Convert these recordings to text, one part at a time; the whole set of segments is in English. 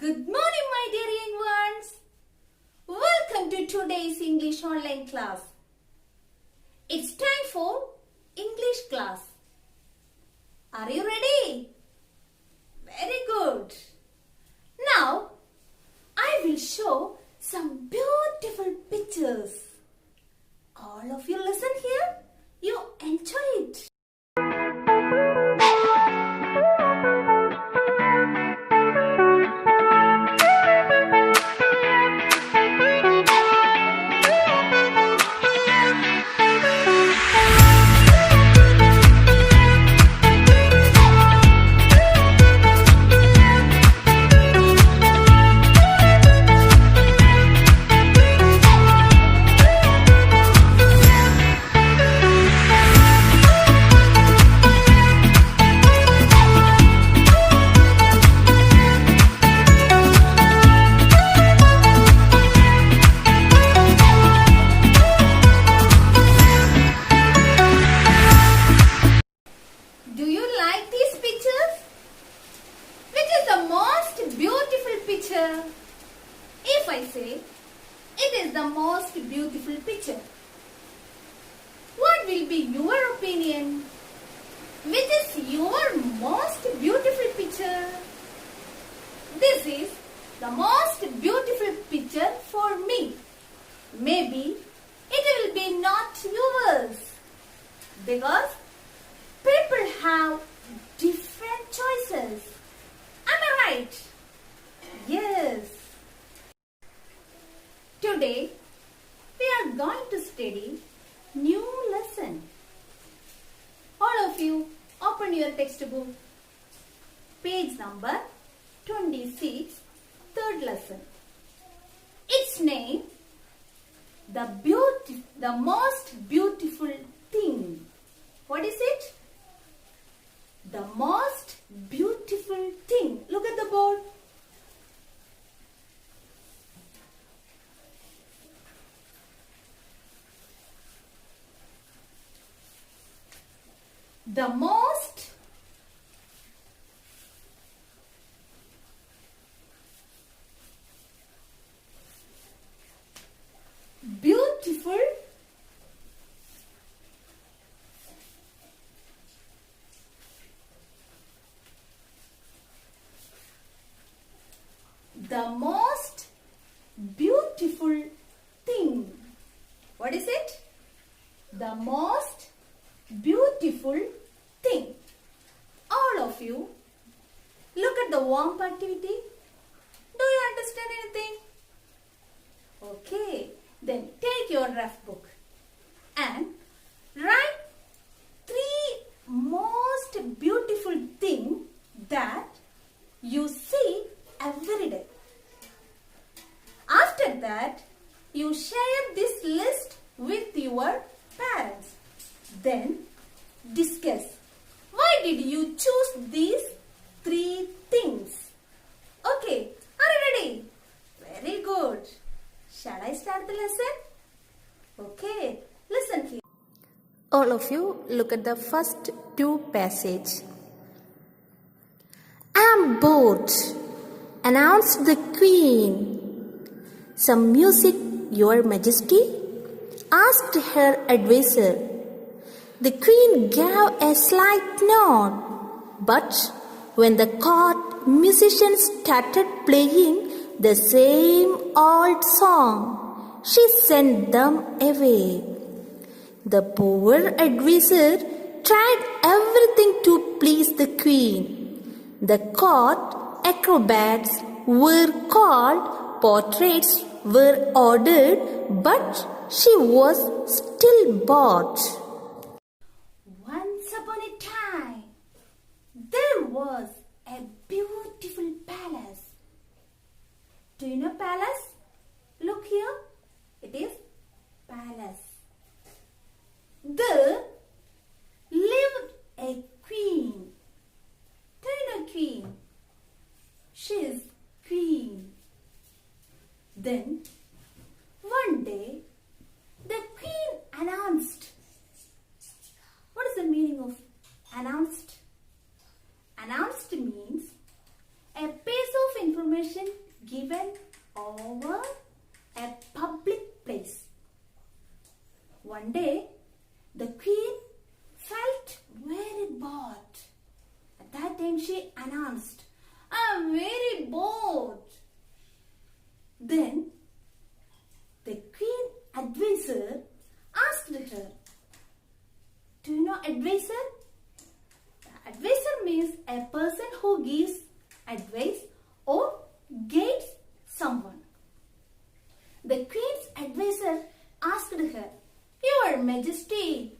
Good morning, my dear young ones. Welcome to today's English online class. It's time for English class. Are you ready? Very good. Now, I will show some beautiful pictures. All of you listen here. You enjoy it. Do you like these pictures? Which is the most beautiful picture? If I say it is the most beautiful picture, what will be your opinion? Which is your most beautiful picture? This is the most beautiful picture for me. Maybe it will be not yours because people have different choices. Am I right? Yes. Today we are going to study new lesson. All of you open your textbook. Page number 26, third lesson. Its name, the most beautiful thing. What is it? The most beautiful thing. Look at the board. The most beautiful thing. What is it? The most beautiful thing. All of you, look at the warm activity. Do you understand anything? Okay, then take your rough book and write 3 most beautiful things that you see every day. After that, you share this list with your parents. Then discuss. Why did you choose these 3 things? Okay, are you ready? Very good. Shall I start the lesson? Okay, listen here. All of you look at the first 2 passages. "I'm bored," announced the queen. "Some music, your majesty?" asked her advisor. The queen gave a slight nod, but when the court musicians started playing the same old song, she sent them away. The poor advisor tried everything to please the queen. The court acrobats were called, portraits were ordered, but she was still bored. Once upon a time, there was a beautiful palace. Do you know palace? Look here. It is palace. There lived a queen. Do you know queen? She is queen. Then, one day, the queen announced. What is the meaning of announced? Announced means a piece of information the queen felt very bored. At that time she announced, "I'm very bored." Then the queen advisor asked her, do you know advisor? The advisor means a person who gives advice or guides someone. The queen's advisor asked her, "Your Majesty."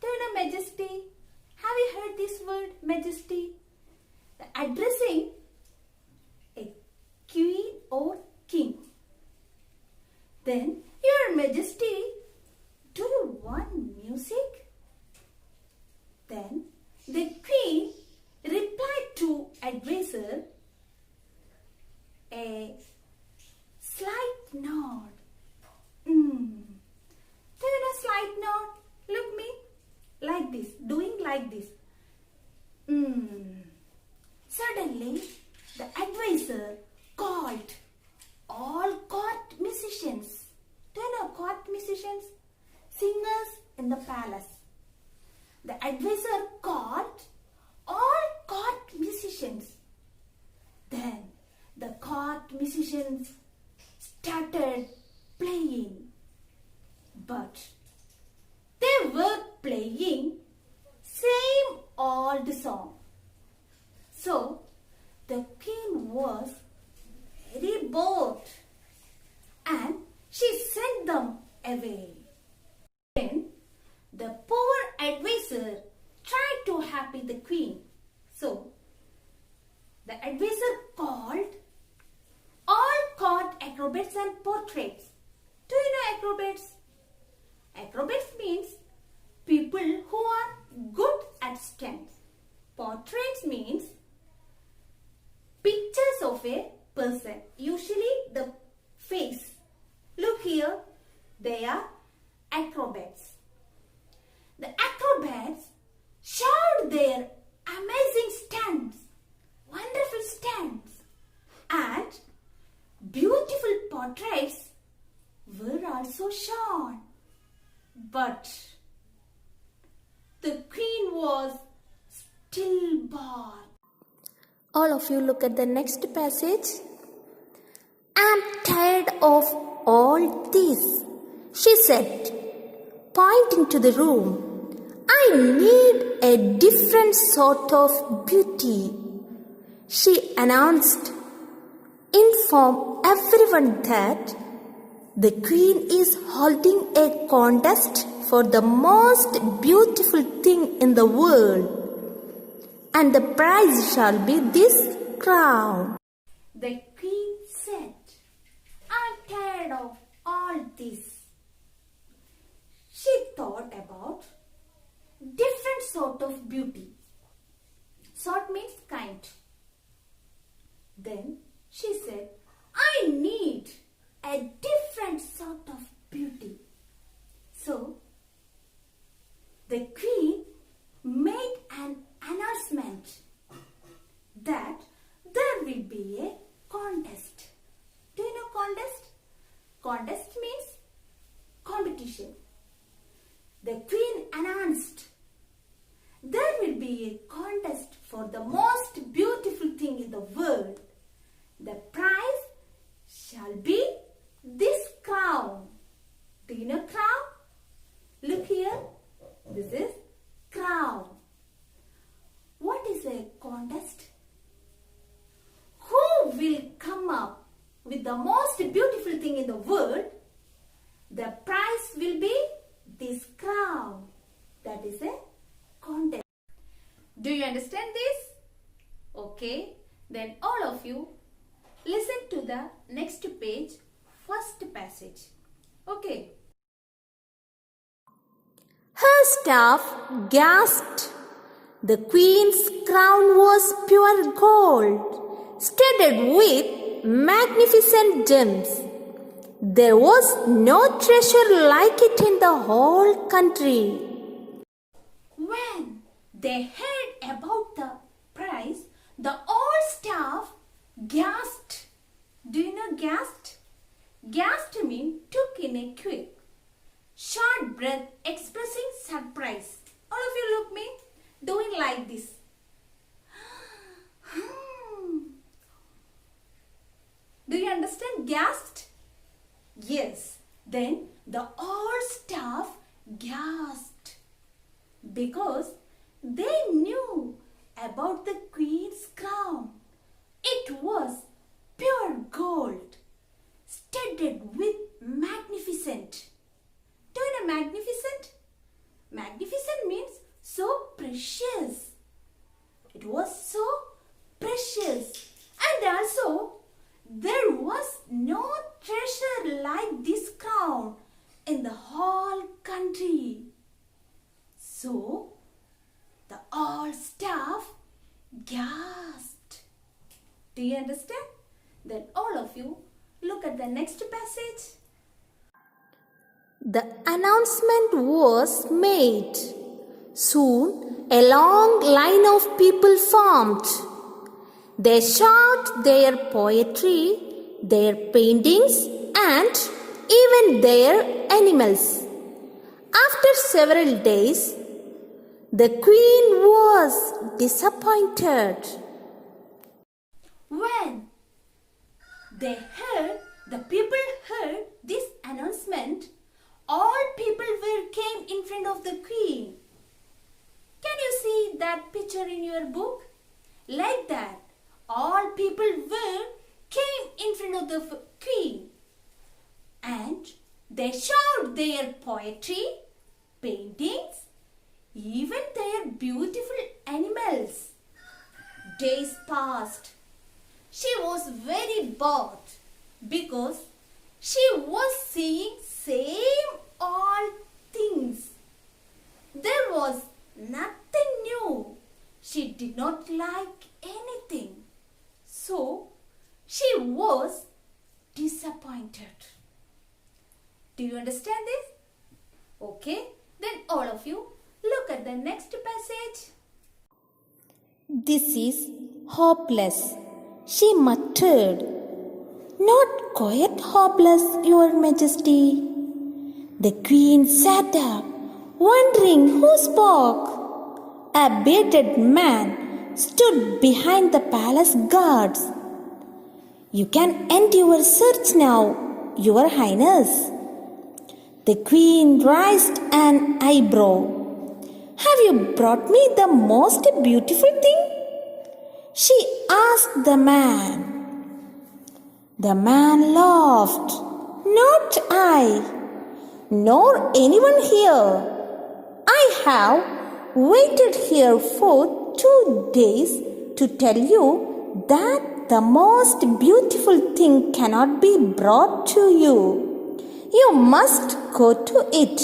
Do you know Majesty? Have you heard this word, Majesty? Addressing a queen or king. Then, "Your Majesty, do you want music?" Then the queen replied to advisor a slight nod. Do you know slight nod? Look me. Like this. Doing like this. Suddenly, the advisor called all court musicians. Do you know court musicians? Singers in the palace. The advisor called all court musicians. Then the court musicians started playing. But they were playing same old song. So the queen was very bored and she sent them away. Then the poor advisor tried to happy the queen. So the advisor called all court acrobats and portraits. Do you know acrobats? Acrobats means people who are good at stunts. Portraits means pictures of a person, usually the face. Look here, they are acrobats. The acrobats showed their amazing stunts, wonderful stunts, and beautiful portraits were also shown. But the queen was still bored. All of you look at the next passage. "I'm tired of all this," she said, pointing to the room. "I need a different sort of beauty," she announced. "Inform everyone that the queen is holding a contest for the most beautiful thing in the world, and the prize shall be this crown." The queen said, "I'm tired of all this." She thought about different sort of beauty. Sort means kind. Then she said, "I need a different sort of beauty." So the queen made an announcement that there will be a contest. Do you know contest? Contest means competition. The queen announced there will be a contest for the most beautiful thing in the world. The prize shall be this crown. Do you know crown? Look here. This is crown. What is a contest? Who will come up with the most beautiful thing in the world? The prize will be this crown. That is a contest. Do you understand this? Okay. Then all of you listen to the next page, first passage. Okay. Her staff gasped. The queen's crown was pure gold, studded with magnificent gems. There was no treasure like it in the whole country. When they heard about the prize, the whole staff gasped. Do you know gasped? Gasped means took in a quick, short breath expressing because they knew about the queen's crown. It was pure gold, studded with magnificent. Do you know magnificent? Magnificent means so precious. It was so precious. And also, there was no treasure like this crown in the whole country. So, the all staff gasped. Do you understand? Then all of you look at the next passage. The announcement was made. Soon, a long line of people formed. They showed their poetry, their paintings, and even their animals. After several days, the queen was disappointed. When the people heard this announcement, all people came in front of the queen. Can you see that picture in your book? Like that, all people came in front of the queen, and they showed their poetry, paintings, even their beautiful animals. Days passed. She was very bored because she was seeing same old things. There was nothing new. She did not like anything. So she was disappointed. Do you understand this? Okay, then all of you look at the next passage. This is hopeless, she muttered. Not quite hopeless, Your Majesty. The queen sat up, wondering who spoke. A bearded man stood behind the palace guards. You can end your search now, Your Highness. The queen raised an eyebrow. Have you brought me the most beautiful thing? She asked the man. The man laughed. Not I, nor anyone here. I have waited here for 2 days to tell you that the most beautiful thing cannot be brought to you. You must go to it.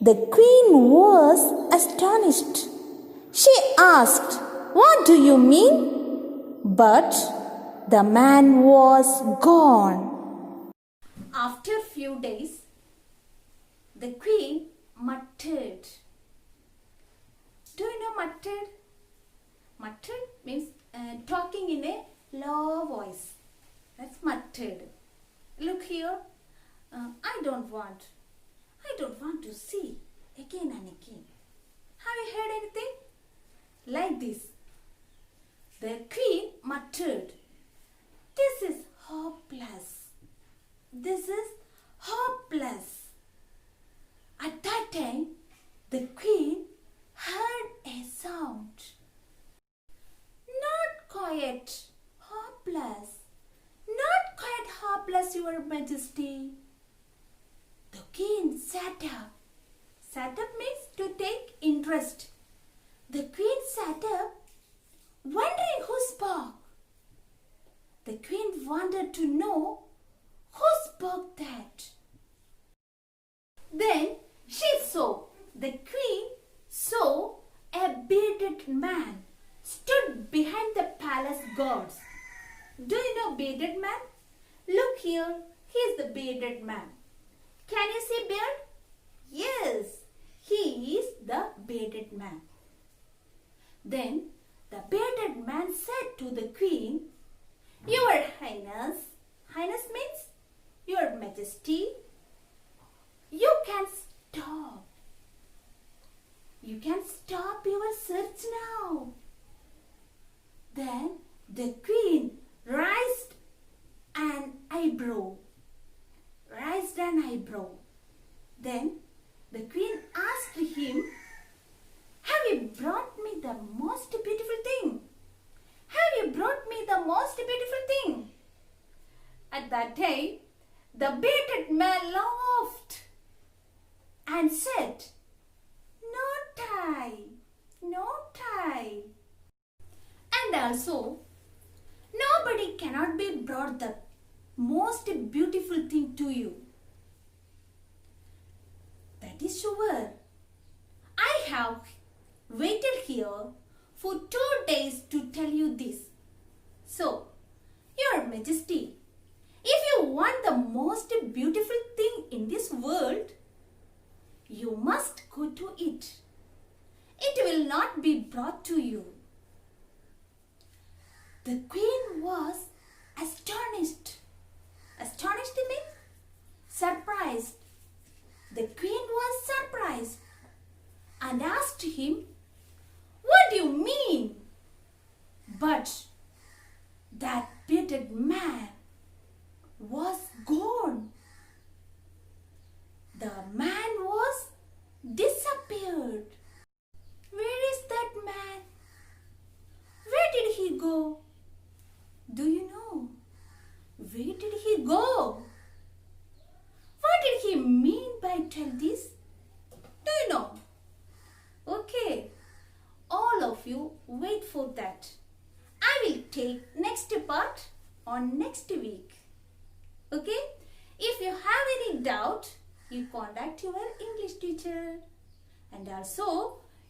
The queen was astonished. She asked, What do you mean? But the man was gone. After a few days, the queen muttered. Do you know muttered? Muttered means talking in a low voice. That's muttered. Look here. I don't want to see again and again. Have you heard anything? Like this. The queen muttered. This is hopeless. This is hopeless. At that time, the queen heard a sound. Not quite hopeless. Not quite hopeless, Your Majesty. The queen sat up. Sat up means to take interest. The queen sat up, wondering who spoke. The queen wanted to know who spoke that. Then the queen saw a bearded man stood behind the palace guards. Do you know bearded man? Look here, he is the bearded man. Can you see beard? Yes, he is the bearded man. Then the bearded man said to the queen, Your Highness, Highness means Your Majesty, you can stop. You can stop your search now. Then the queen raised an eyebrow. Then the queen asked him, The bearded man laughed and said, "Not I, not I." And also, nobody cannot be brought the most beautiful thing to you. That is sure. I have waited here for 2 days to tell you this. So, Your Majesty, if you want the most beautiful thing in this world, you must go to it. It will not be brought to you. The queen was astonished. Astonished means surprised. The queen was surprised and asked him, "What do you mean?" But that bearded man was gone. The man was disappeared. Where is that man? Where did he go? Do you know? Where did he go? What did he mean by tell this? Do you know? Okay, all of you wait for that. I will take next part on next week. Okay? If you have any doubt, you contact your English teacher. And also,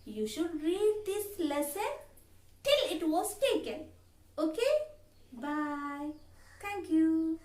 you should read this lesson till it was taken. Okay? Bye. Thank you.